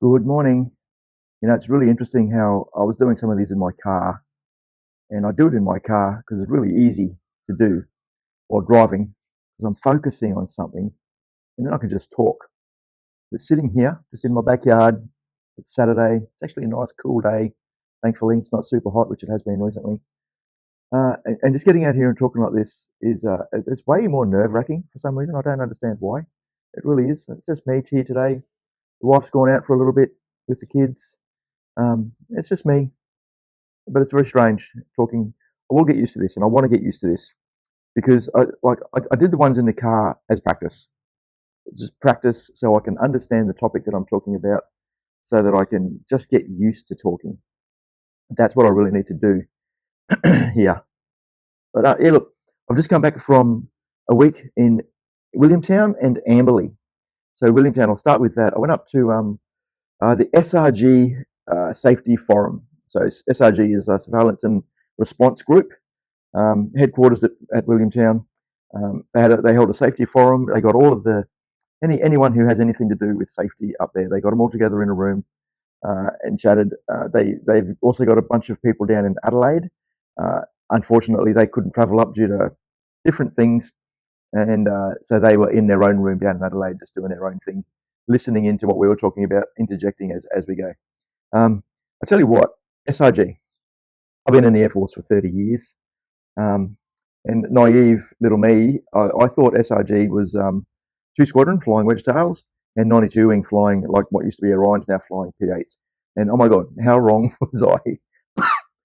Good morning. It's really interesting how I was doing some of these in my car, and I do it in my car because it's really easy to do while driving because I'm focusing on something and then I can just talk. But sitting here, just in my backyard, it's Saturday. It's actually a nice, cool day. Thankfully, it's not super hot, which it has been recently. And just getting out here and talking like this is it's way more nerve-wracking for some reason. I don't understand why. It really is. It's just me here today. The wife's gone out for a little bit with the kids. It's just me. But it's very strange talking. I will get used to this, and I want to get used to this because I did the ones in the car as practice, just practice so I can understand the topic that I'm talking about, so that I can just get used to talking. That's what I really need to do here. But yeah, look, I've just come back from a week in Williamtown and Amberley. So Williamtown, I'll start with that. I went up to the SRG Safety Forum. So SRG is a Surveillance and Response Group, headquarters at Williamtown. They held a safety forum. They got all of anyone who has anything to do with safety up there. They got them all together in a room and chatted. They've also got a bunch of people down in Adelaide. Unfortunately, they couldn't travel up due to different things, and so they were in their own room down in Adelaide, just doing their own thing, listening into what we were talking about, interjecting as we go. I tell you what, SRG. I've been in the Air Force for 30 years, and naive little me, I thought SRG was 2 squadron flying wedge tails and 92 wing flying like what used to be Orions, now flying P8s. And oh my god, how wrong was I?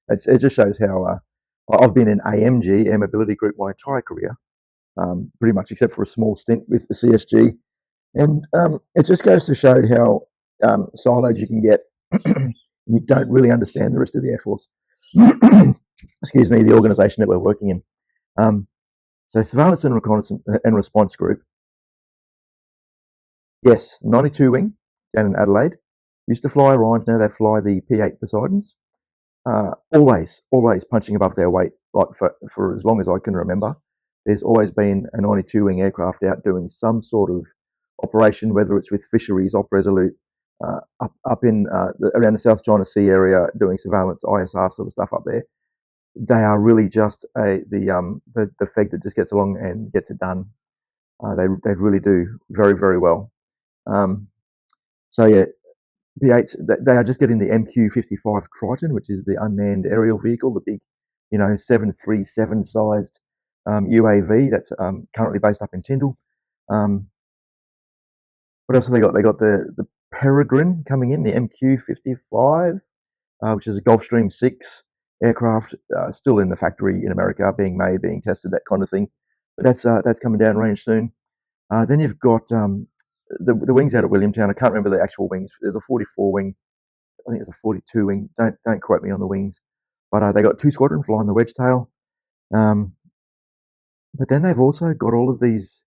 It just shows how I've been in AMG, Air Mobility Group, my entire career, pretty much except for a small stint with the CSG. And it just goes to show how siloed you can get. You don't really understand the rest of the Air Force. Excuse me, the organisation that we're working in. So Surveillance and Reconnaissance and Response Group. Yes, 92 wing down in Adelaide. Used to fly Orions, now they fly the P8 Poseidons. Always punching above their weight, like for as long as I can remember. There's always been a 92 wing aircraft out doing some sort of operation, whether it's with fisheries, Op Resolute, up in around the South China Sea area, doing surveillance, ISR sort of stuff up there. They are really just the FEG that just gets along and gets it done. They really do very, very well. So yeah, P8s, they are just getting the MQ-55 Triton, which is the unmanned aerial vehicle, the big, 737 sized UAV that's currently based up in Tyndall. What else have they got? They got the Peregrine coming in, the MQ-55, which is a Gulfstream 6 aircraft, still in the factory in America, being made, being tested, that kind of thing. But that's coming down range soon. Then you've got the wings out at Williamtown. I can't remember the actual wings. There's a 44 wing. I think it's a 42 wing. Don't quote me on the wings. But they got 2 squadron flying the wedge tail. But then they've also got all of these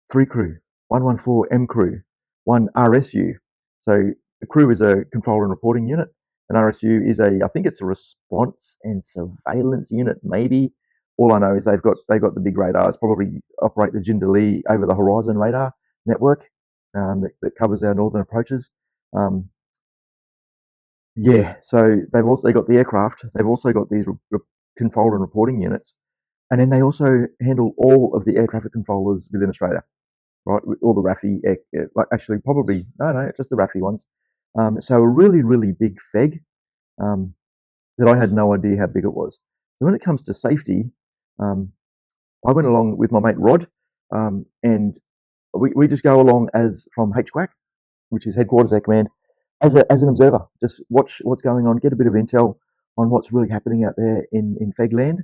3 crew, 114 M crew, 1 RSU. So the crew is a control and reporting unit. An RSU is I think it's a response and surveillance unit, maybe. All I know is they've got the big radars, probably operate the Jindalee over the horizon radar network that covers our northern approaches. Yeah, so they got the aircraft. They've also got these control and reporting units, and then they also handle all of the air traffic controllers within Australia, right? All the RAAF, actually probably no, just the RAAF ones. So a really, really big FEG that I had no idea how big it was. So when it comes to safety, I went along with my mate Rod, and we just go along as from HQAC, which is Headquarters Air Command, as an observer. Just watch what's going on, get a bit of intel on what's really happening out there in FEG land.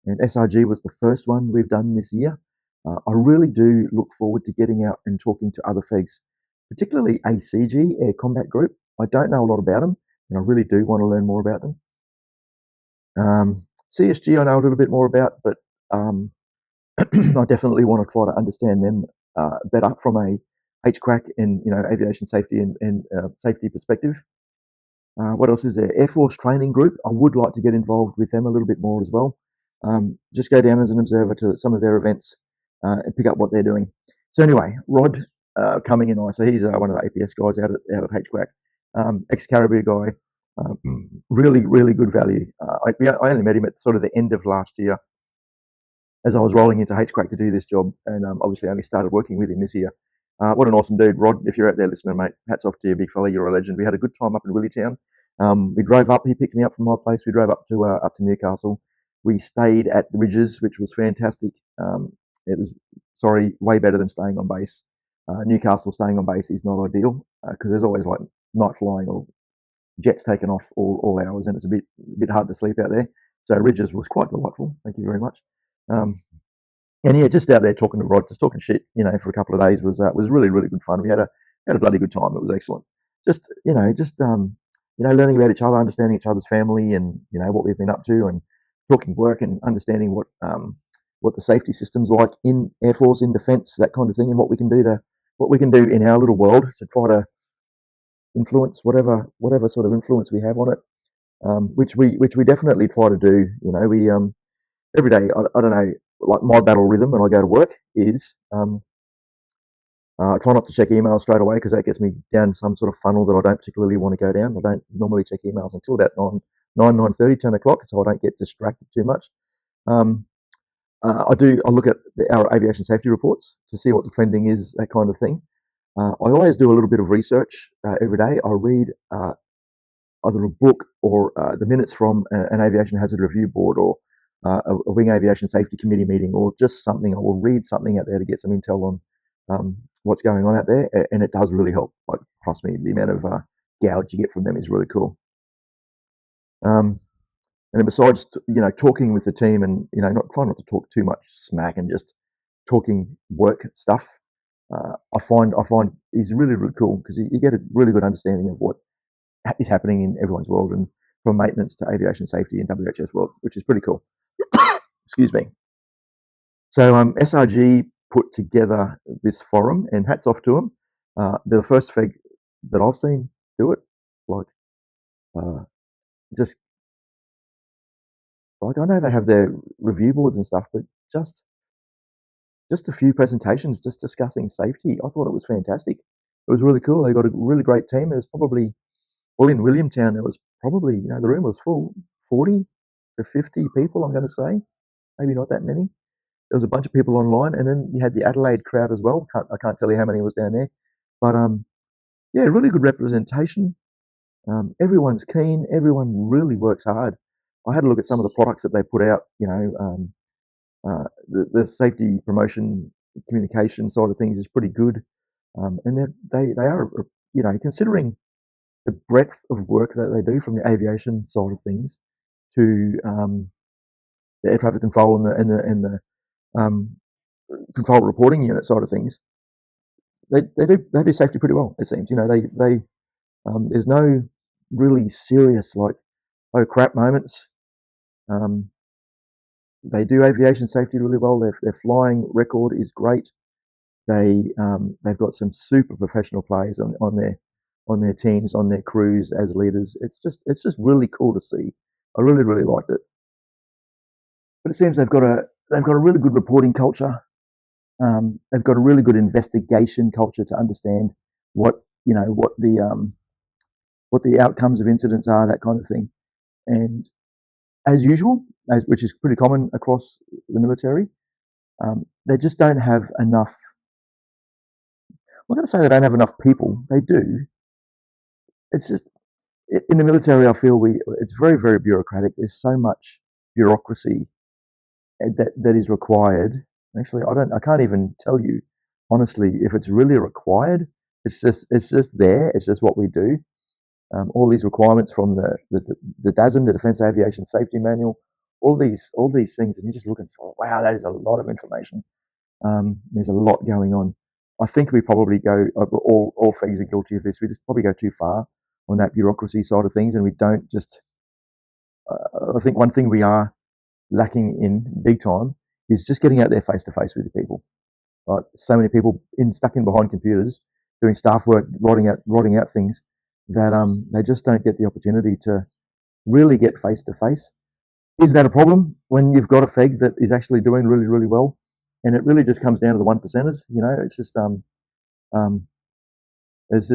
And SRG was the first one we've done this year. I really do look forward to getting out and talking to other FEGs, particularly ACG, Air Combat Group. I don't know a lot about them, and I really do want to learn more about them. CSG I know a little bit more about, but I definitely want to try to understand them better from a HQAC and aviation safety and safety perspective. What else is there? Air Force Training Group. I would like to get involved with them a little bit more as well. Just go down as an observer to some of their events and pick up what they're doing. So anyway, Rod coming in. So he's one of the APS guys out at HQAC, ex-Caribou guy. Really, really good value. I only met him at sort of the end of last year as I was rolling into HQAC to do this job, and obviously only started working with him this year. What an awesome dude, Rod. If you're out there listening, mate, hats off to you, big fella. You're a legend. We had a good time up in Williamtown. We drove up. He picked me up from my place. We drove up to Newcastle. We stayed at the Ridges, which was fantastic. It was, way better than staying on base. Newcastle staying on base is not ideal because there's always like night flying or jets taken off all hours, and it's a bit hard to sleep out there. So Ridges was quite delightful. Thank you very much. And yeah, just out there talking to Rod, just talking shit, for a couple of days was really, really good fun. We had a bloody good time. It was excellent. Just learning about each other, understanding each other's family, and what we've been up to, and talking work and understanding what the safety system's like in Air Force, in Defence, that kind of thing, and what we can do in our little world to try to influence whatever sort of influence we have on it, which we definitely try to do. We every day, I don't know, like my battle rhythm when I go to work is I try not to check emails straight away because that gets me down some sort of funnel that I don't particularly want to go down. I don't normally check emails until about 9:30, 10 o'clock, so I don't get distracted too much. I look at our aviation safety reports to see what the trending is, that kind of thing. I always do a little bit of research every day. I read either a book or the minutes from an aviation hazard review board, or a wing aviation safety committee meeting, or just something. I will read something out there to get some intel on what's going on out there, and it does really help. Like, trust me, the amount of gouge you get from them is really cool. And then besides, talking with the team, and trying not to talk too much smack, and just talking work stuff, I find is really, really cool, because you get a really good understanding of what is happening in everyone's world, and from maintenance to aviation safety in WHS world, which is pretty cool. Excuse me. So SRG put together this forum, and hats off to them. They're the first FEG that I've seen do it. Like, I know they have their review boards and stuff, but just a few presentations just discussing safety. I thought it was fantastic. It was really cool. They got a really great team. There's probably, in Williamtown, there was probably, the room was full, 40 to 50 people, I'm going to say. Maybe not that many. There was a bunch of people online, and then you had the Adelaide crowd as well. I can't tell you how many was down there. But, yeah, really good representation. Everyone's keen. Everyone really works hard. I had a look at some of the products that they put out, the safety promotion communication side of things is pretty good. And they are, considering the breadth of work that they do, from the aviation side of things to the air traffic control and the control reporting unit side of things, they do safety pretty well, it seems. There's no really serious, like, oh crap moments. They do aviation safety really well. Their flying record is great. They've got some super professional players on their teams, on their crews as leaders. It's just really cool to see. I really, really liked it. But it seems they've got a really good reporting culture. They've got a really good investigation culture to understand what the outcomes of incidents are, that kind of thing. And as usual, which is pretty common across the military, they just don't have enough. I'm not going to say they don't have enough people. They do. It's just, in the military, I feel it's very, very bureaucratic. There's so much bureaucracy that is required. Actually, I can't even tell you honestly if it's really required. It's just there. It's just what we do. All these requirements from the DASM, the Defence Aviation Safety Manual, all these things, and you just look and say, oh, wow, that is a lot of information. There's a lot going on. I think we probably go, all FEGs are guilty of this, we just probably go too far on that bureaucracy side of things, and we don't just, I think one thing we are lacking in big time is just getting out there face to face with the people. Like, so many people stuck in behind computers doing staff work, writing out things that they just don't get the opportunity to really get face to face. Is that a problem when you've got a FEG that is actually doing really, really well? And it really just comes down to the 1%ers. It's just Um, there's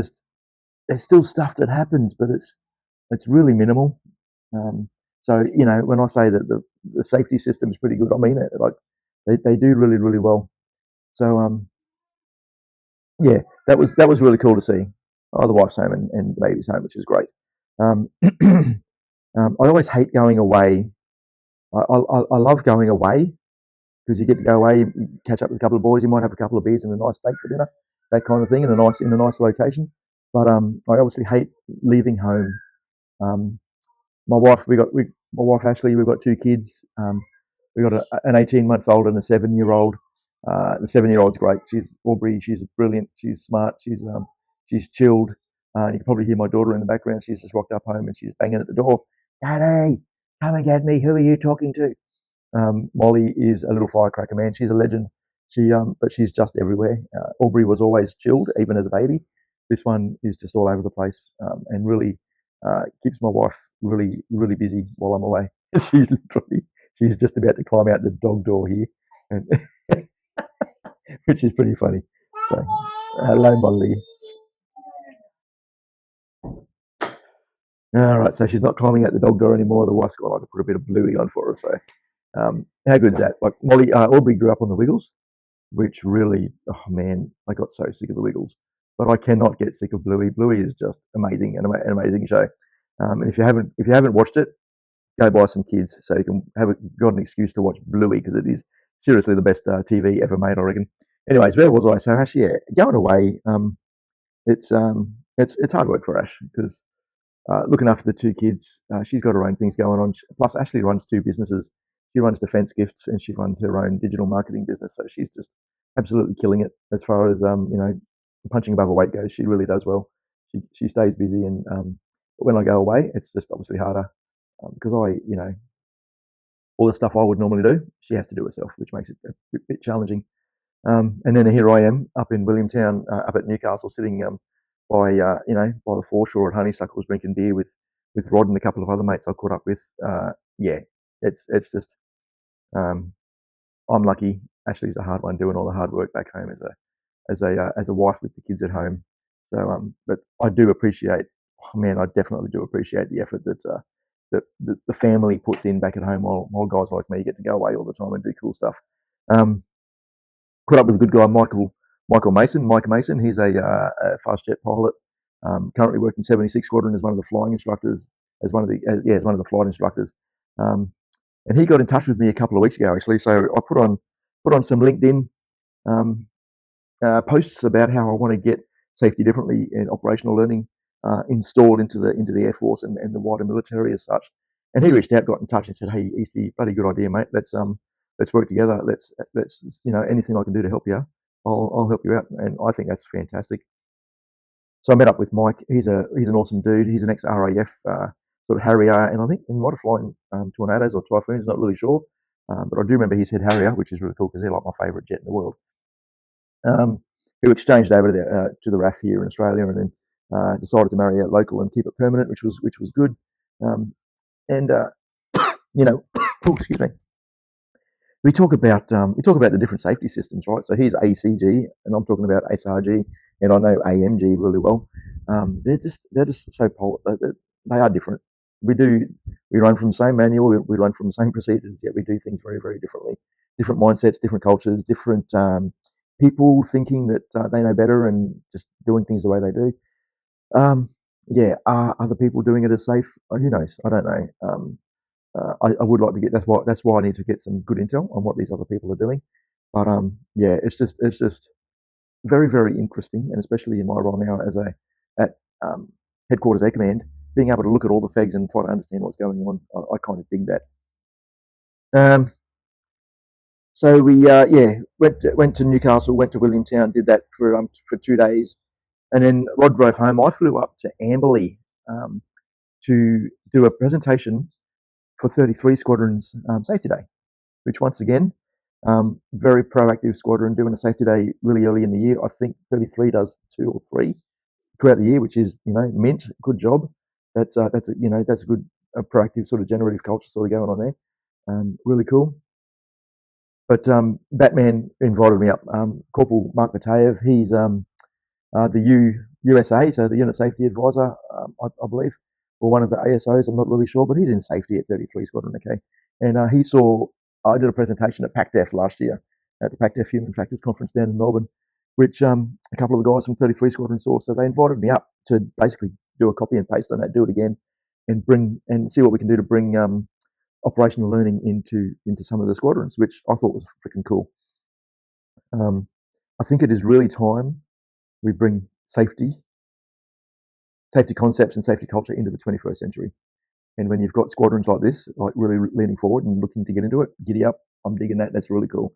still stuff that happens, but it's really minimal. So when I say that the safety system is pretty good, I mean it. Like they do really really well. So yeah, that was really cool to see. Oh, the wife's home and the baby's home, which is great. Um, I always hate going away. I love going away because you get to go away, catch up with a couple of boys. You might have a couple of beers and a nice steak for dinner, that kind of thing, in a nice location. But I obviously hate leaving home. Um, my wife Ashley. We've got two kids. We got an 18-month-old and a 7-year-old. The 7-year-old's great. She's Aubrey. She's brilliant. She's smart. She's chilled. You can probably hear my daughter in the background. She's just rocked up home and she's banging at the door. Daddy, come and get me. Who are you talking to? Molly is a little firecracker, man. She's a legend. But she's just everywhere. Aubrey was always chilled, even as a baby. This one is just all over the place, and really keeps my wife really, really busy while I'm away. She's just about to climb out the dog door here, and which is pretty funny. So, hello, Molly. All right, so she's not climbing out the dog door anymore. The wife's got like to put a bit of bluey on for her. So, how good is that? Like Aubrey grew up on the Wiggles, which really, oh man, I got so sick of the Wiggles. But I cannot get sick of Bluey. Bluey is just amazing, an amazing show. And if you haven't watched it, go buy some kids so you can got an excuse to watch Bluey, because it is seriously the best TV ever made, I reckon. Anyways, where was I? So Ash, yeah, going away. It's hard work for Ash because looking after the two kids. She's got her own things going on. Plus, Ashley runs two businesses. She runs Defence Gifts and she runs her own digital marketing business. So she's just absolutely killing it as far as punching above her weight goes. She really does well. She stays busy, and but when I go away, it's just obviously harder because all the stuff I would normally do, she has to do herself, which makes it a bit challenging. And then here I am up in Williamtown, up at Newcastle, sitting by by the foreshore at Honeysuckles, drinking beer with Rod and a couple of other mates I caught up with. Yeah, it's just I'm lucky. Ashley's a hard one doing all the hard work back home as a wife with the kids at home. So but I do appreciate, oh man, I definitely do appreciate the effort that the family puts in back at home while guys like me get to go away all the time and do cool stuff. Caught up with a good guy, Mike Mason. He's a fast jet pilot. Currently working 76 Squadron as one of the flying instructors, as one of the flight instructors. And he got in touch with me a couple of weeks ago, actually. So I put on some LinkedIn posts about how I want to get safety differently and operational learning installed into the Air Force and the wider military as such. And he reached out, got in touch, and said, "Hey, Easty, bloody good idea, mate. Let's work together. Let's anything I can do to help you, I'll help you out." And I think that's fantastic. So I met up with Mike. He's an awesome dude. He's an ex-RAF sort of Harrier, and I think he might have flown Tornadoes or Typhoons, not really sure. But I do remember he said Harrier, which is really cool because they're like my favourite jet in the world. Who exchanged over to the RAAF here in Australia, and then decided to marry a local and keep it permanent, which was good. And excuse me. We talk about the different safety systems, right? So here's ACG, and I'm talking about SRG, and I know AMG really well. They're just so they are different. We run from the same manual, we run from the same procedures, yet we do things very, very differently. Different mindsets, different cultures, different people thinking that they know better and just doing things the way they do. Are other people doing it as safe? Who knows? I don't know. I would like to get. That's why I need to get some good intel on what these other people are doing. But it's just very, very interesting, and especially in my role now as at headquarters air command, being able to look at all the FEGs and try to understand what's going on. I kind of dig that. So we went to Newcastle, went to Williamtown, did that for 2 days, and then Rod drove home. I flew up to Amberley to do a presentation for 33 Squadron's Safety Day, which once again, very proactive squadron doing a safety day really early in the year. I think 33 does 2 or 3 throughout the year, which is mint. Good job. That's a good proactive sort of generative culture sort of going on there. Really cool. But Batman invited me up. Corporal Mark Mateev, he's the USA, so the Unit Safety Advisor, I believe, or one of the ASOs, I'm not really sure, but he's in safety at 33 Squadron, okay? And he saw, I did a presentation at PACDEF last year, at the PACDEF Human Factors Conference down in Melbourne, which a couple of the guys from 33 Squadron saw. So they invited me up to basically do a copy and paste on that, do it again, and see what we can do to bring operational learning into some of the squadrons, which I thought was freaking cool. I think it is really time we bring safety concepts and safety culture into the 21st century. And when you've got squadrons like this, like really leaning forward and looking to get into it, giddy up. I'm digging that. That's really cool.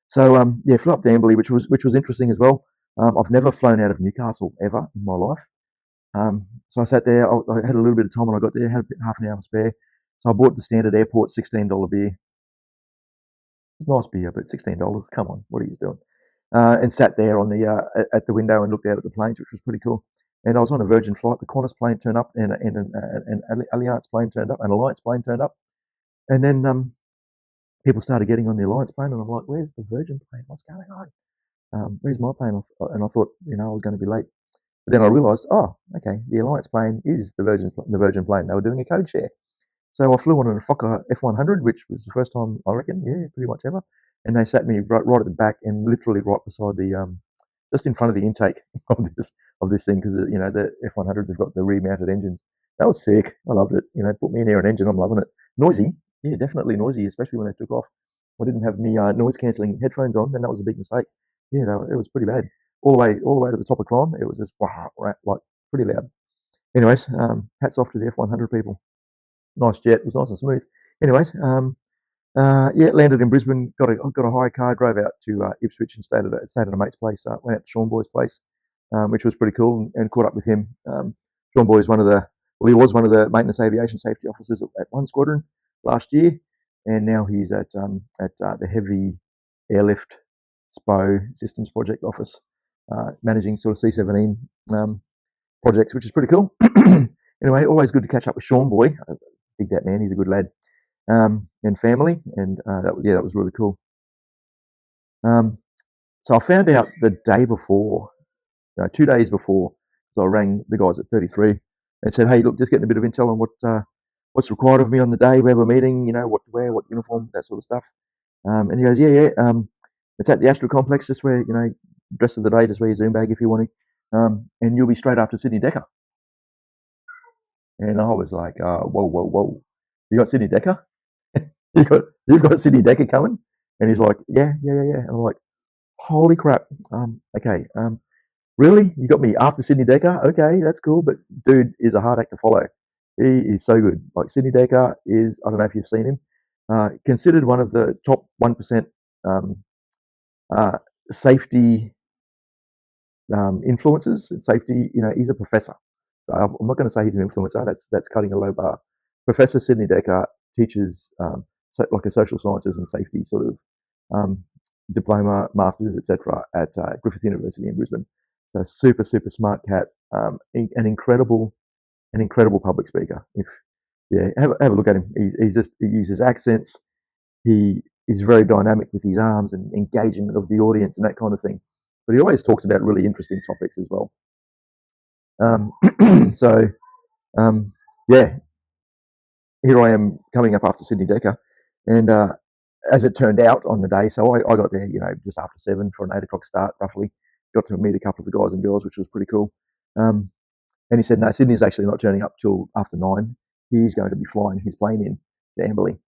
So yeah, flew up to Amberley, which was interesting as well. I've never flown out of Newcastle ever in my life. So I sat there. I had a little bit of time when I got there. Had half an hour spare. So I bought the standard airport $16 beer. Nice beer, but $16. Come on, what are you doing? And sat there on the at the window and looked out at the planes, which was pretty cool. And I was on a Virgin flight. The Qantas plane turned up, and an Alliance plane turned up, an Alliance plane turned up, and then people started getting on the Alliance plane, and I'm like, "Where's the Virgin plane? What's going on? Where's my plane?" And I thought, I was going to be late. But then I realised, oh, okay, the Alliance plane is the Virgin plane. They were doing a code share. So I flew on a Fokker F100, which was the first time, I reckon, pretty much ever. And they sat me right at the back and literally right beside the, just in front of the intake of this thing, because the F100s have got the rear-mounted engines. That was sick. I loved it. Put me near an engine, I'm loving it. Noisy, yeah, definitely noisy, especially when they took off. I didn't have any noise cancelling headphones on, and that was a big mistake. Yeah, it was pretty bad. All the way to the top of climb, it was just like pretty loud. Anyways, hats off to the F100 people. Nice jet. It was nice and smooth. Anyways, yeah, landed in Brisbane. Got a hire car. Drove out to Ipswich and stayed at a mate's place. Went out to Sean Boy's place, which was pretty cool, and caught up with him. Sean Boy is he was one of the maintenance aviation safety officers at one squadron last year, and now he's at the heavy airlift SPO systems project office, managing sort of C-17 projects, which is pretty cool. Anyway, always good to catch up with Sean Boy. Big that man, he's a good lad, and family, and that was really cool. So I found out the day before, 2 days before, so I rang the guys at 33 and said, "Hey, look, just getting a bit of intel on what's required of me on the day where we're meeting, what to wear, what uniform, that sort of stuff." And he goes, "Yeah, it's at the Astro Complex, just wear, dress of the day, just wear your Zoom bag if you want to, and you'll be straight after Sidney Dekker." And I was like, whoa. You got Sidney Dekker? You've got Sidney Dekker coming? And he's like, yeah. And I'm like, holy crap. Okay. Really? You got me after Sidney Dekker? Okay, that's cool. But dude is a hard act to follow. He is so good. Like Sidney Dekker is, I don't know if you've seen him, considered one of the top 1% safety influencers and safety. He's a professor. I'm not going to say he's an influencer. That's cutting a low bar. Professor Sidney Dekker teaches like a social sciences and safety sort of diploma, masters, etc. at Griffith University in Brisbane. So super smart cat, an incredible public speaker. Have a look at him. He uses accents. He is very dynamic with his arms and engagement of the audience and that kind of thing. But he always talks about really interesting topics as well. Yeah, here I am coming up after Sidney Dekker, and as it turned out on the day, so I got there, just after 7 for an 8 o'clock start, roughly. Got to meet a couple of the guys and girls, which was pretty cool. And he said, no, Sydney's actually not turning up till after 9. He's going to be flying his plane in to Amberley.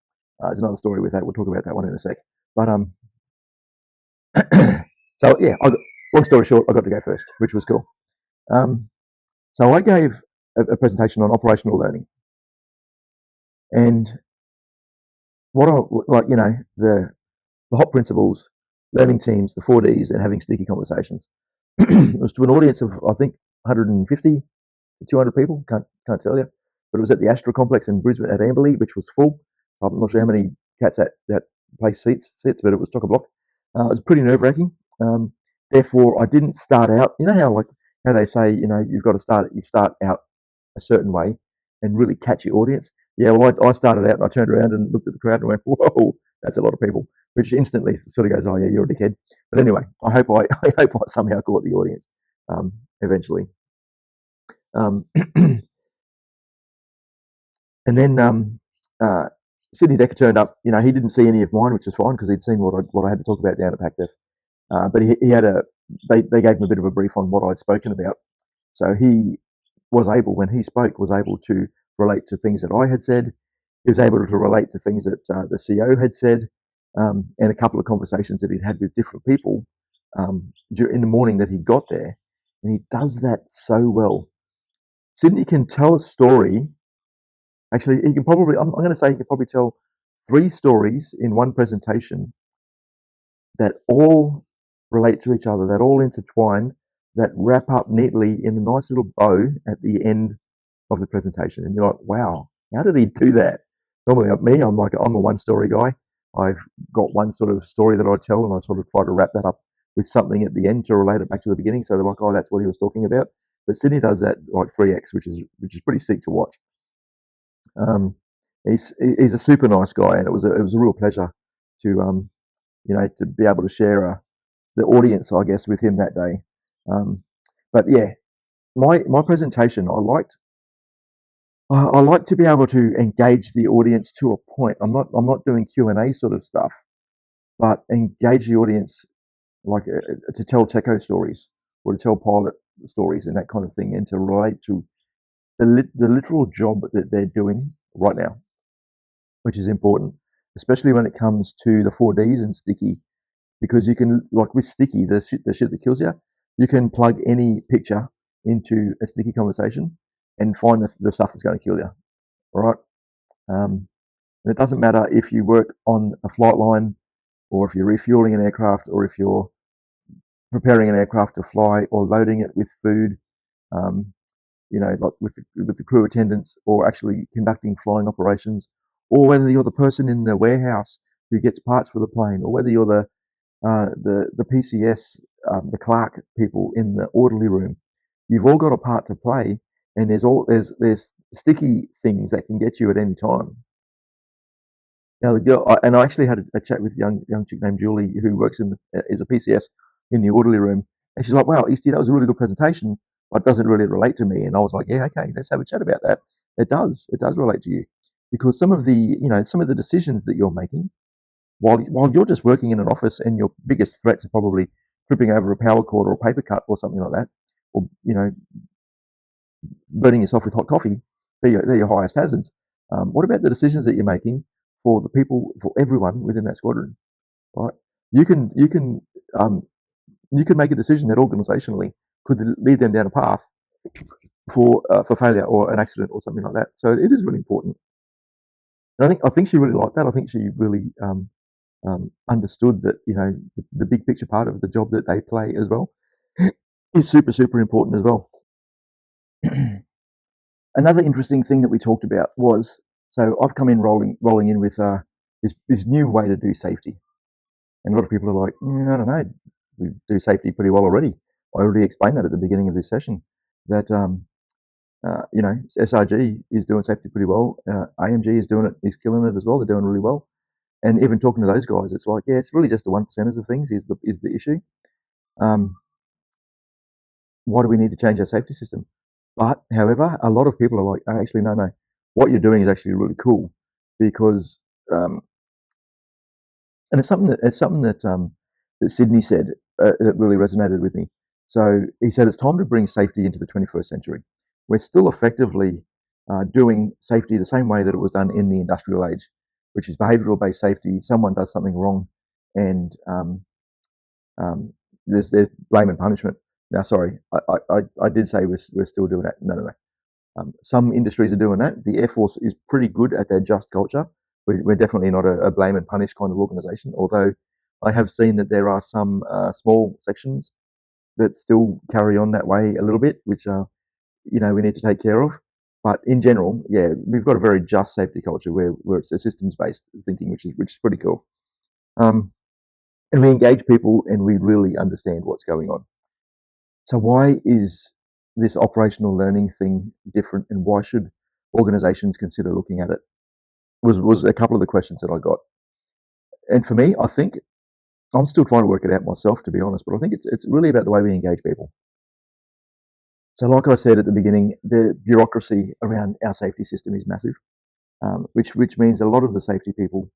There's another story with that. We'll talk about that one in a sec. But so yeah, long story short, I got to go first, which was cool. So I gave a presentation on operational learning, and what the hot principles, learning teams, the 4Ds, and having sticky conversations. It was to an audience of, I think, 150 to 200 people. Can't tell you, but it was at the Astro Complex in Brisbane at Amberley, which was full. So I'm not sure how many cats that place sits, but it was chock-a-block. It was pretty nerve-wracking. Therefore, I didn't start out. You know how they say, you've got to start out a certain way and really catch your audience. Yeah, well, I started out and I turned around and looked at the crowd and went, whoa, that's a lot of people, which instantly sort of goes, oh yeah, you're a dickhead. But anyway, I hope I somehow caught the audience. eventually. Um, and then Sidney Dekker turned up. You know, he didn't see any of mine, which is fine because he'd seen what I had to talk about down at PACDEF. But he had they gave him a bit of a brief on what I'd spoken about. So he was able, when he spoke, was able to relate to things that I had said. He was able to relate to things that the CEO had said, and a couple of conversations that he'd had with different people in the morning that he got there. And he does that so well. Sidney can tell a story. Actually, he can probably, I'm going to say he can probably tell 3 stories in one presentation that all relate to each other, that all intertwine, that wrap up neatly in a nice little bow at the end of the presentation. And you're like, wow, how did he do that? Normally, I'm a one story guy. I've got one sort of story that I tell, and I sort of try to wrap that up with something at the end to relate it back to the beginning. So they're like, oh, that's what he was talking about. But Sidney does that like 3x, which is pretty sick to watch. He's a super nice guy, and it was a real pleasure to to be able to share the audience, I guess, with him that day. But yeah, my presentation, I like to be able to engage the audience to a point. I'm not doing Q&A sort of stuff, but engage the audience like to tell Techo stories or to tell pilot stories and that kind of thing, and to relate to the literal job that they're doing right now, which is important, especially when it comes to the 4Ds and sticky, because you can, like with sticky, the shit that kills you, you can plug any picture into a sticky conversation and find the stuff that's going to kill you. All right. And it doesn't matter if you work on a flight line, or if you're refueling an aircraft, or if you're preparing an aircraft to fly, or loading it with food, like with the crew attendants, or actually conducting flying operations, or whether you're the person in the warehouse who gets parts for the plane, or whether you're the PCS, the clerk people in the orderly room. You've all got a part to play, and there's sticky things that can get you at any time. Now the girl, and I actually had a chat with a young chick named Julie who works is a PCS in the orderly room, and she's like, "Wow, Eastie, that was a really good presentation, but it doesn't really relate to me." And I was like, "Yeah, okay, let's have a chat about that." It does relate to you, because some of the decisions that you're making while you're just working in an office, and your biggest threats are probably tripping over a power cord or a paper cut or something like that, or burning yourself with hot coffee. They're your highest hazards. What about the decisions that you're making for the people, for everyone within that squadron? Right? You can make a decision that organisationally could lead them down a path for failure or an accident or something like that. So it is really important. And I think she really liked that. I think she really understood that the big picture part of the job that they play as well is super important as well. Another interesting thing that we talked about was, so I've come in rolling in with this new way to do safety, and a lot of people are like, I don't know, we do safety pretty well already. I already explained that at the beginning of this session, that SRG is doing safety pretty well. AMG is killing it as well. They're doing really well. And even talking to those guys, it's like, yeah, it's really just the 1%ers of things is the issue. Why do we need to change our safety system? But however, a lot of people are like, oh, actually, no, what you're doing is actually really cool, because and it's something that Sidney said that really resonated with me. So he said, it's time to bring safety into the 21st century. We're still effectively doing safety the same way that it was done in the industrial age, which is behavioural-based safety. Someone does something wrong, and there's blame and punishment. Now, sorry, I did say we're still doing that. No. Some industries are doing that. The Air Force is pretty good at their just culture. We're definitely not a blame and punish kind of organisation, although I have seen that there are some small sections that still carry on that way a little bit, which we need to take care of. But in general, yeah, we've got a very just safety culture where it's a systems-based thinking, which is pretty cool. And we engage people, and we really understand what's going on. So why is this operational learning thing different, and why should organizations consider looking at it? Was a couple of the questions that I got. And for me, I think I'm still trying to work it out myself, to be honest, but I think it's really about the way we engage people. So like I said at the beginning, the bureaucracy around our safety system is massive, which means a lot of the safety people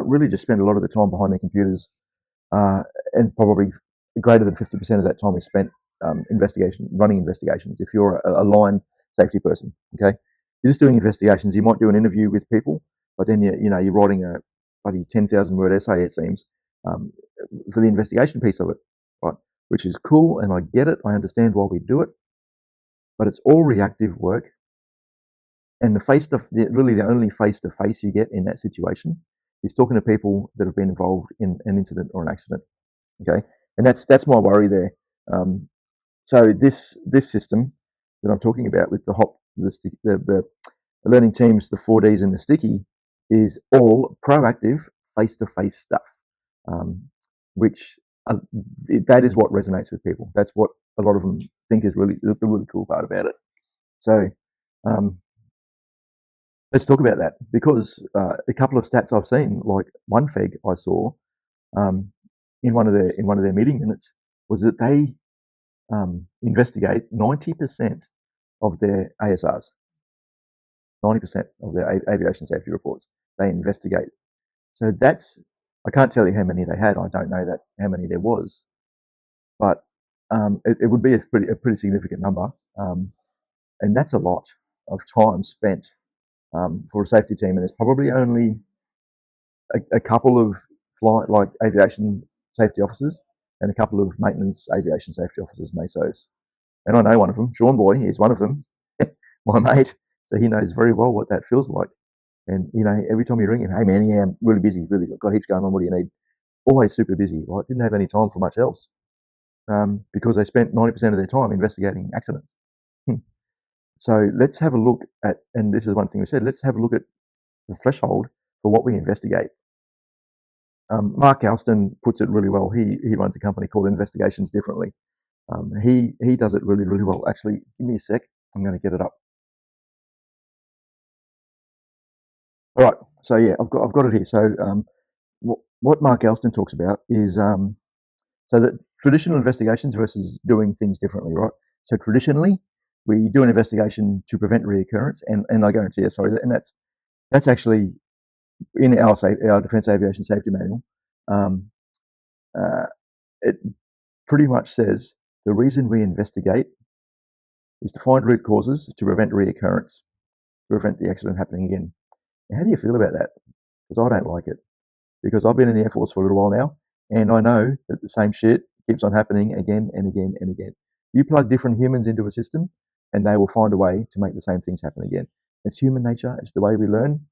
really just spend a lot of the time behind their computers, and probably greater than 50% of that time is spent running investigations. If you're a line safety person, okay, you're just doing investigations. You might do an interview with people, but then you're writing a bloody 10,000 word essay, it seems, um, for the investigation piece of it, right? Which is cool, and I get it. I understand why we do it, but it's all reactive work, and really the only face to face you get in that situation is talking to people that have been involved in an incident or an accident. Okay, and that's my worry there. So this system that I'm talking about with the hop, the learning teams, the 4Ds and the sticky, is all proactive face to face stuff, which that is what resonates with people. That's what a lot of them think is really the really cool part about it. So let's talk about that, because a couple of stats I've seen, like one FEG I saw in one of their meeting minutes, was that they investigate 90% of their ASRs, 90% of their aviation safety reports. They investigate. So I can't tell you how many they had. I don't know how many there was, but it would be a pretty significant number, and that's a lot of time spent for a safety team. And there's probably only a couple of aviation safety officers and a couple of maintenance aviation safety officers, MESOs. And I know one of them, Sean Boy, is one of them, my mate. So he knows very well what that feels like. And, every time you ring him, hey man, yeah, I'm really busy, really got heaps going on, what do you need? Always super busy, right? Didn't have any time for much else, because they spent 90% of their time investigating accidents. So let's have a look at, and this is one thing we said, let's have a look at the threshold for what we investigate. Mark Alston puts it really well. He runs a company called Investigations Differently. He does it really, really well. Actually, give me a sec. I'm going to get it up. All right. So yeah, I've got it here. So what Mark Alston talks about is so that traditional investigations versus doing things differently, right? So traditionally, we do an investigation to prevent reoccurrence, and I guarantee you, sorry, and that's actually in our Defence Aviation Safety Manual. It pretty much says the reason we investigate is to find root causes to prevent reoccurrence, to prevent the accident happening again. Now, how do you feel about that? Because I don't like it. Because I've been in the Air Force for a little while now, and I know that the same shit keeps on happening again and again and again. You plug different humans into a system, and they will find a way to make the same things happen again. It's human nature. It's the way we learn.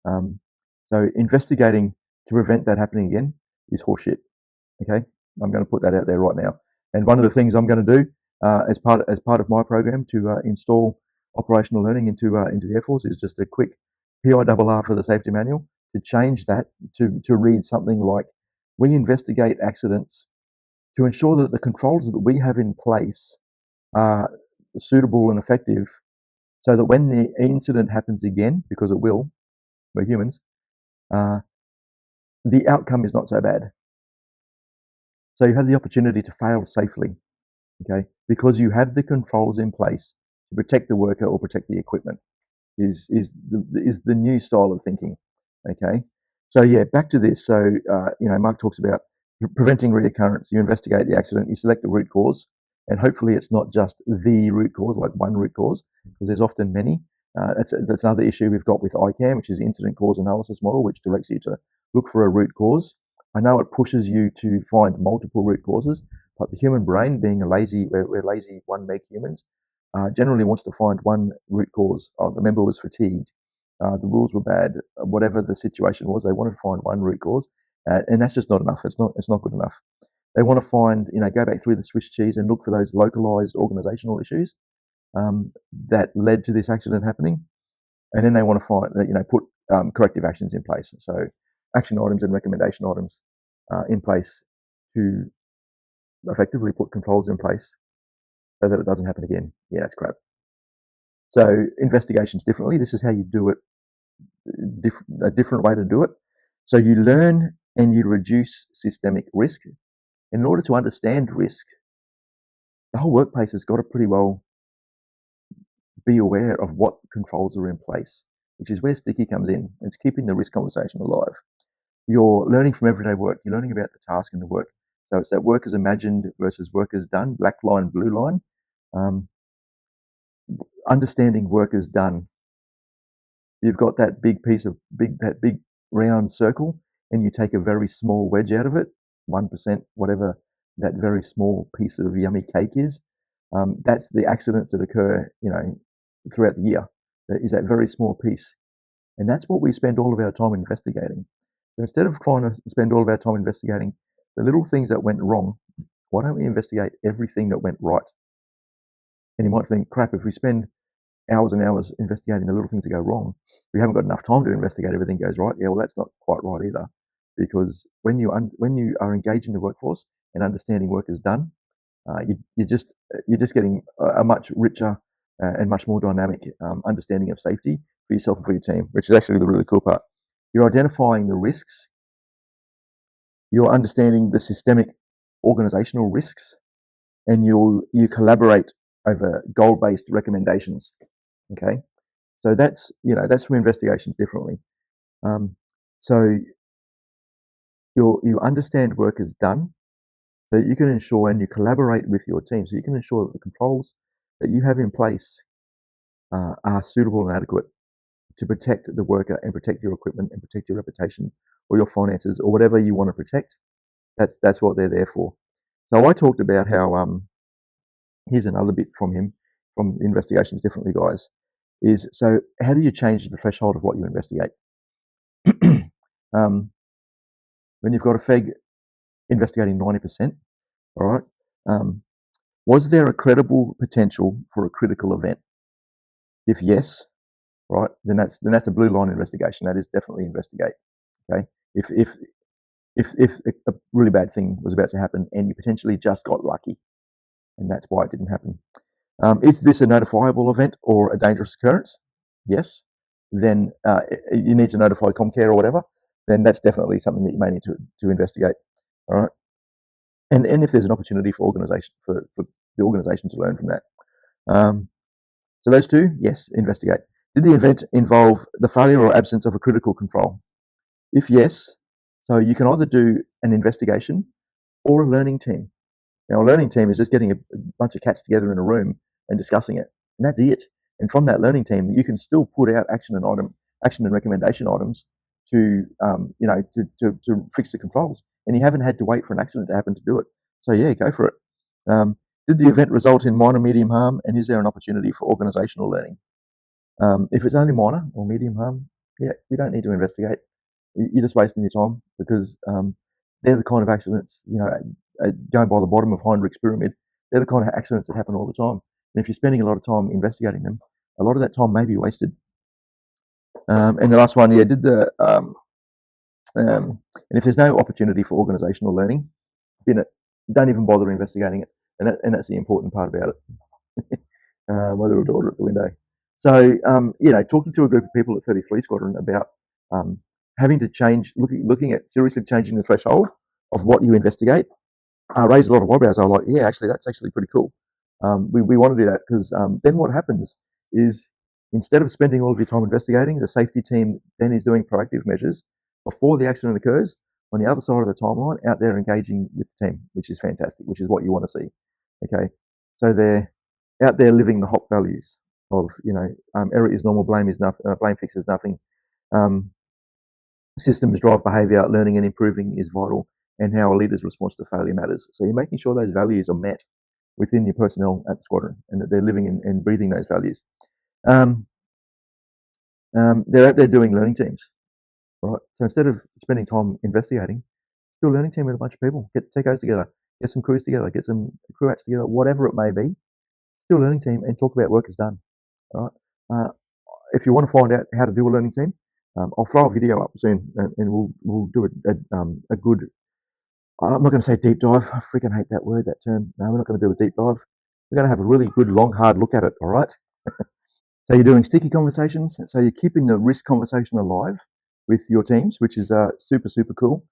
So investigating to prevent that happening again is horseshit. Okay, I'm going to put that out there right now. And one of the things I'm going to do as part of my program to install operational learning into the Air Force is just a quick PIRR for the safety manual, to change that to read something like, we investigate accidents to ensure that the controls that we have in place are suitable and effective, so that when the incident happens again, because it will, we're humans, the outcome is not so bad. So you have the opportunity to fail safely, okay, because you have the controls in place to protect the worker or protect the equipment. Is the new style of thinking, okay? So yeah, back to this. So Mark talks about preventing reoccurrence. You investigate the accident, you select the root cause, and hopefully it's not just the root cause, like one root cause, because there's often many. That's another issue we've got with ICAM, which is the incident cause analysis model, which directs you to look for a root cause. I know it pushes you to find multiple root causes, but the human brain, being we're lazy one meg humans, generally wants to find one root cause. The member was fatigued, the rules were bad, whatever the situation was, they wanted to find one root cause, and that's just not enough. It's not good enough. They want to find, go back through the Swiss cheese and look for those localized organizational issues that led to this accident happening, and then they want to find, put corrective actions in place. So action items and recommendation items in place to effectively put controls in place so that it doesn't happen again. Yeah, that's crap. So investigations differently. This is how you do it. A different way to do it. So you learn and you reduce systemic risk. In order to understand risk, the whole workplace has got to pretty well be aware of what controls are in place, which is where Sticky comes in. It's keeping the risk conversation alive. You're learning from everyday work. You're learning about the task and the work. So it's that work as imagined versus work as done, black line, blue line. Understanding work as done. You've got that big piece of that big round circle, and you take a very small wedge out of it, 1%, whatever that very small piece of yummy cake is. That's the accidents that occur, throughout the year. That is that very small piece, and that's what we spend all of our time investigating. So instead of trying to spend all of our time investigating the little things that went wrong, why don't we investigate everything that went right? And you might think, crap, if we spend hours and hours investigating the little things that go wrong, we haven't got enough time to investigate everything goes right. Yeah, well, that's not quite right either, because when you are engaged in the workforce and understanding work is done, you're just getting a much richer and much more dynamic understanding of safety for yourself and for your team, which is actually the really cool part. You're identifying the risks. You're understanding the systemic organizational risks, and you collaborate over goal-based recommendations. Okay, so that's from investigations differently. So you understand work is done, so you can ensure, and you collaborate with your team, so you can ensure that the controls that you have in place are suitable and adequate to protect the worker and protect your equipment and protect your reputation or your finances or whatever you want to protect. That's what they're there for. So I talked about how here's another bit from him from investigations differently, guys. Is so how do you change the threshold of what you investigate? When you've got a FEG investigating 90%, all right, was there a credible potential for a critical event? If yes, right, then that's a blue line investigation. That is definitely investigate. Okay, if a really bad thing was about to happen and you potentially just got lucky, and that's why it didn't happen. Is this a notifiable event or a dangerous occurrence? Yes. Then you need to notify Comcare or whatever. Then that's definitely something that you may need to investigate. All right. And if there's an opportunity for the organisation to learn from that. So those two, yes, investigate. Did the event involve the failure or absence of a critical control? If yes, so you can either do an investigation or a learning team. Now, a learning team is just getting a bunch of cats together in a room and discussing it, and that's it. And from that learning team, you can still put out action and recommendation items to fix the controls. And you haven't had to wait for an accident to happen to do it. So yeah, go for it. Did the event result in minor, medium harm, and is there an opportunity for organisational learning? If it's only minor or medium harm, yeah, we don't need to investigate. You're just wasting your time, because they're the kind of accidents, going by the bottom of Heinrich's pyramid, they're the kind of accidents that happen all the time. And if you're spending a lot of time investigating them, a lot of that time may be wasted. And the last one, yeah, and if there's no opportunity for organisational learning, bin it. Don't even bother investigating it. And that's the important part about it. My little daughter at the window. So, talking to a group of people at 33 Squadron about having to change, looking at seriously changing the threshold of what you investigate, raised a lot of eyebrows. I was like, yeah, actually, that's actually pretty cool. We want to do that, because then what happens is, instead of spending all of your time investigating, the safety team then is doing proactive measures before the accident occurs on the other side of the timeline, out there engaging with the team, which is fantastic, which is what you want to see. Okay, so they're out there living the HOP values of, error is normal, blame is nothing, blame fixes nothing. Systems drive behaviour, learning and improving is vital, and how a leader's response to failure matters. So you're making sure those values are met within your personnel at the squadron, and that they're living and breathing those values. They're out there doing learning teams, right? So instead of spending time investigating, do a learning team with a bunch of people. Get TECOs together, get some crews together, get some crew acts together, whatever it may be. Do a learning team and talk about work is done. All right. If you want to find out how to do a learning team, I'll throw a video up soon, and we'll do a good. I'm not going to say deep dive. I freaking hate that word, that term. No, we're not going to do a deep dive. We're going to have a really good, long, hard look at it. All right. So you're doing sticky conversations. So you're keeping the risk conversation alive with your teams, which is super, super cool.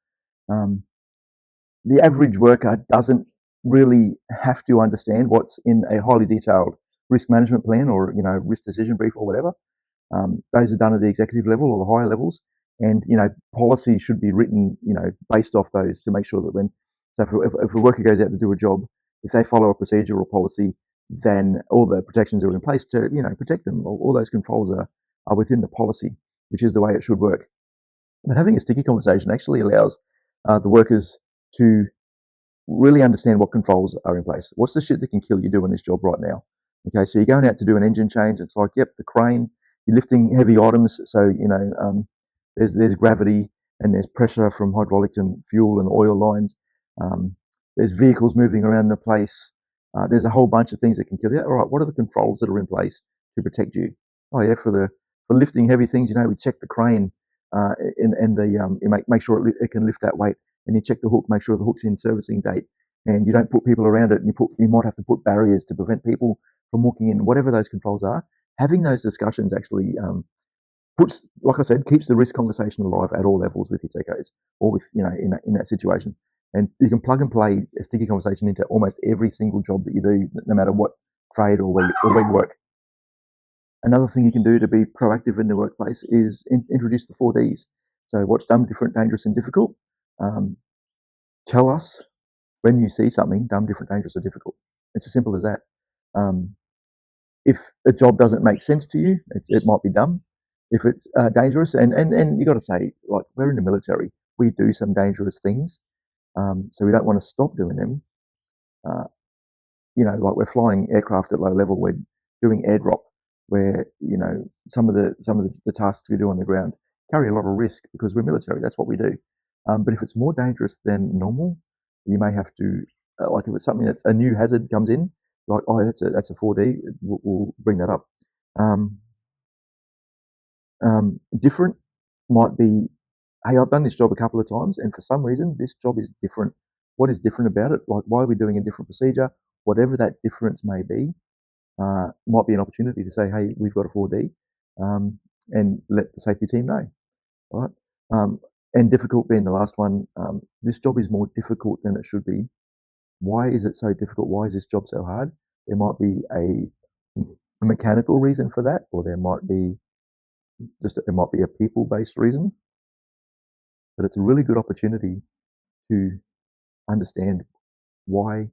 The average worker doesn't really have to understand what's in a highly detailed risk management plan or risk decision brief or whatever. Those are done at the executive level or the higher levels, and policy should be written based off those to make sure that if a worker goes out to do a job, if they follow a procedure or policy, then all the protections are in place to protect them. All those controls are within the policy, which is the way it should work. But having a sticky conversation actually allows the workers to really understand what controls are in place. What's the shit that can kill you doing this job right now? Okay, so you're going out to do an engine change. It's like, yep, the crane. You're lifting heavy items, so there's gravity and there's pressure from hydraulic and fuel and oil lines. There's vehicles moving around the place. There's a whole bunch of things that can kill you. All right, what are the controls that are in place to protect you? Oh yeah, for lifting heavy things, we check the crane and you make sure it can lift that weight, and you check the hook, make sure the hook's in servicing date, and you don't put people around it. And you might have to put barriers to prevent people from walking in. Whatever those controls are, having those discussions actually puts, like I said, keeps the risk conversation alive at all levels with your techos, or with in that situation. And you can plug and play a sticky conversation into almost every single job that you do, no matter what trade or where you work. Another thing you can do to be proactive in the workplace is introduce the 4Ds. So what's dumb, different, dangerous, and difficult. Tell us when you see something dumb, different, dangerous, or difficult. It's as simple as that. If a job doesn't make sense to you, it might be dumb. If it's dangerous, and you got to say, like, we're in the military, we do some dangerous things, so we don't want to stop doing them. Like we're flying aircraft at low level, we're doing airdrop, where some of the tasks we do on the ground carry a lot of risk because we're military. That's what we do. But if it's more dangerous than normal, you may have to, like if it's something that's a new hazard comes in, like, oh, that's a 4D, we'll bring that up. Different might be, hey, I've done this job a couple of times, and for some reason this job is different. What is different about it? Like, why are we doing a different procedure? Whatever that difference may be, might be an opportunity to say, hey, we've got a 4D, and let the safety team know, right? And difficult being the last one. This job is more difficult than it should be. Why is it so difficult? Why is this job so hard? There might be a mechanical reason for that, or there might be a people-based reason. But it's a really good opportunity to understand why,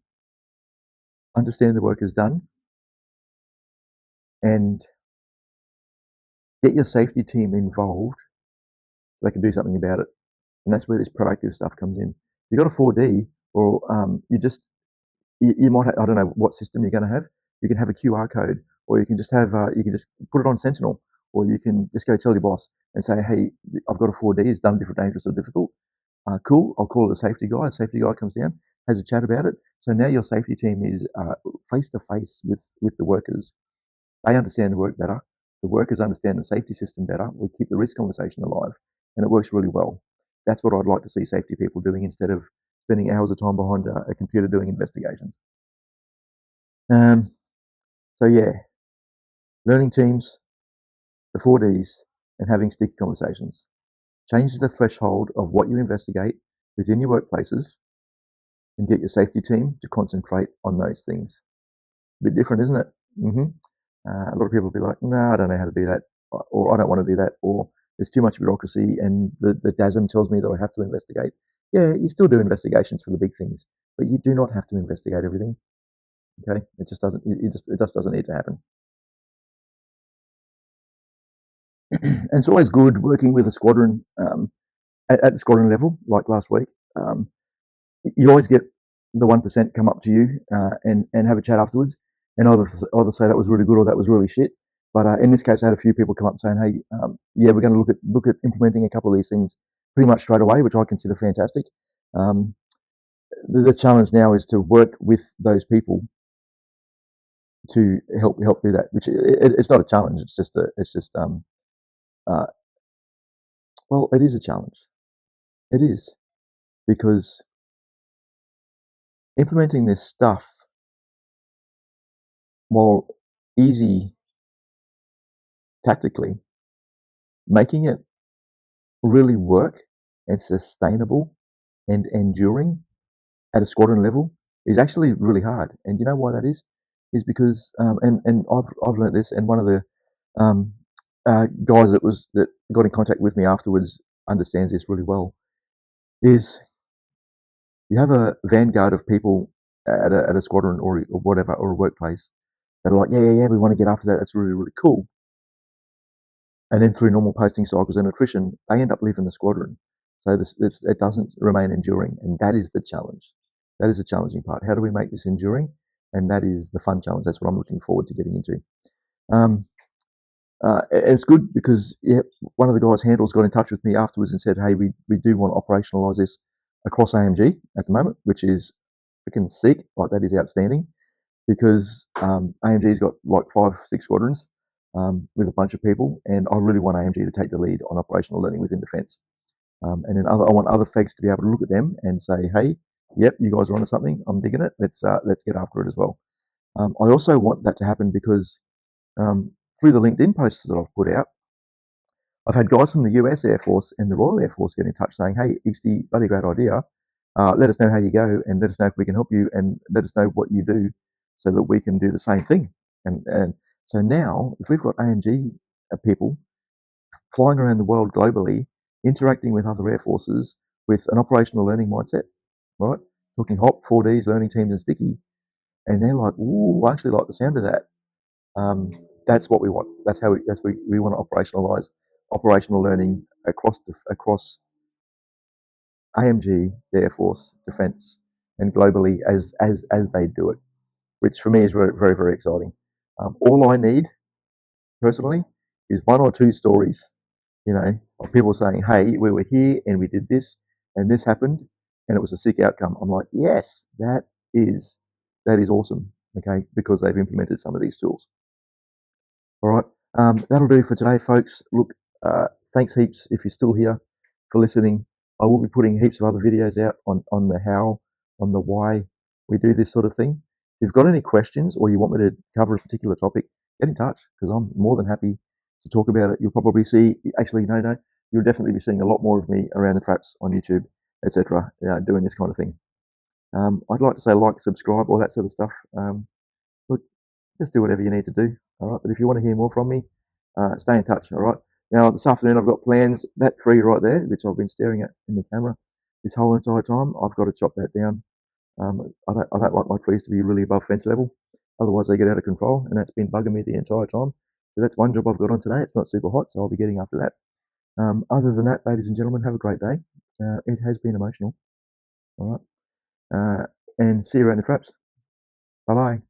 understand the work is done, and get your safety team involved so they can do something about it. And that's where this proactive stuff comes in. You've got a 4D, or you might have, I don't know what system you're going to have. You can have a QR code, or you can just have you can just put it on Sentinel, or you can just go tell your boss and say, hey, I've got a 4D, it's done, different, dangerous, or difficult. Cool, I'll call it a safety guy. A safety guy comes down, has a chat about it. So now your safety team is face to face with the workers. They understand the work better. The workers understand the safety system better. We keep the risk conversation alive, and it works really well. That's what I'd like to see safety people doing instead of spending hours of time behind a computer doing investigations. So yeah, learning teams, the 4Ds, and having sticky conversations. Change the threshold of what you investigate within your workplaces, and get your safety team to concentrate on those things. A bit different, isn't it? A lot of people will be like, no, I don't know how to do that, or I don't want to do that, or there's too much bureaucracy, and the DASM tells me that I have to investigate. Yeah, you still do investigations for the big things, but you do not have to investigate everything. Okay, it just doesn't. It just doesn't need to happen. And it's always good working with a squadron at the squadron level, like last week. You always get the 1% come up to you and have a chat afterwards, and either say that was really good or that was really shit. But in this case, I had a few people come up saying, "Hey, yeah, we're going to look at implementing a couple of these things pretty much straight away," which I consider fantastic. The challenge now is to work with those people to help do that. Which it's not a challenge. Well, it is a challenge. It is, because implementing this stuff, while easy tactically, making it really work and sustainable and enduring at a squadron level is actually really hard. And you know why that is? is because, and I've learned this, and one of the guys that got in contact with me afterwards understands this really well, is you have a vanguard of people at a squadron or whatever, or a workplace, that are like, yeah, we want to get after that. That's really, really cool. And then through normal posting cycles and attrition, they end up leaving the squadron. So it doesn't remain enduring, and that is the challenge. That is the challenging part. How do we make this enduring? And that is the fun challenge. That's what I'm looking forward to getting into. It's good because one of the guys' handlers got in touch with me afterwards and said, hey, we do want to operationalise this across AMG at the moment, which is freaking sick. Like, that is outstanding, because AMG's got like 5-6 squadrons with a bunch of people, and I really want AMG to take the lead on operational learning within defence. And then I want other FEGs to be able to look at them and say, hey, yep, you guys are onto something. I'm digging it. Let's get after it as well. I also want that to happen because through the LinkedIn posts that I've put out, I've had guys from the US Air Force and the Royal Air Force get in touch saying, hey, Easty, bloody great idea. Let us know how you go, and let us know if we can help you, and let us know what you do so that we can do the same thing. And so now, if we've got AMG people flying around the world globally, interacting with other air forces with an operational learning mindset, right? Talking HOP, 4Ds, learning teams, and sticky, and they're like, ooh, I actually like the sound of that. That's what we want. That's we want to operationalize operational learning across AMG, the Air Force, Defence, and globally as they do it, which for me is very, very, very exciting. All I need personally is 1 or 2 stories, of people saying, hey, we were here and we did this and this happened and it was a sick outcome. I'm like, yes, that is awesome, okay, because they've implemented some of these tools. All right, that'll do for today, folks. Look, thanks heaps if you're still here for listening. I will be putting heaps of other videos out on the how, on the why we do this sort of thing. If you've got any questions or you want me to cover a particular topic, get in touch, because I'm more than happy to talk about it. You'll probably see, actually, no, you'll definitely be seeing a lot more of me around the traps on YouTube, etc., doing this kind of thing. I'd like to say like, subscribe, all that sort of stuff. Look, just do whatever you need to do, all right? But if you want to hear more from me, stay in touch, all right? Now, this afternoon I've got plans. That tree right there, which I've been staring at in the camera this whole entire time, I've got to chop that down. I don't like my trees to be really above fence level, otherwise they get out of control, and that's been bugging me the entire time. So that's one job I've got on today. It's not super hot, so I'll be getting after that. Other than that, ladies and gentlemen, have a great day. It has been emotional, all right? And see you around the traps. Bye-bye.